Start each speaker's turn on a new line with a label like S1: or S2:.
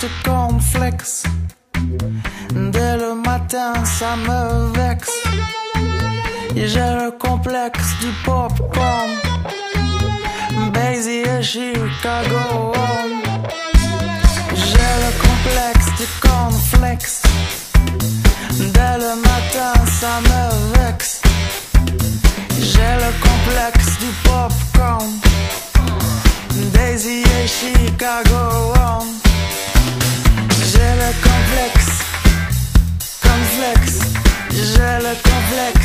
S1: de cornflakes. Dès le matin, ça me vexe. Et j'ai le complexe du popcorn. Basie et Chicago. J'ai le complexe du cornflakes. Dès le matin, ça me vexe. J'ai le complexe du popcorn. Daisy et Chicago. J'ai le complexe. Complexe. J'ai le complexe.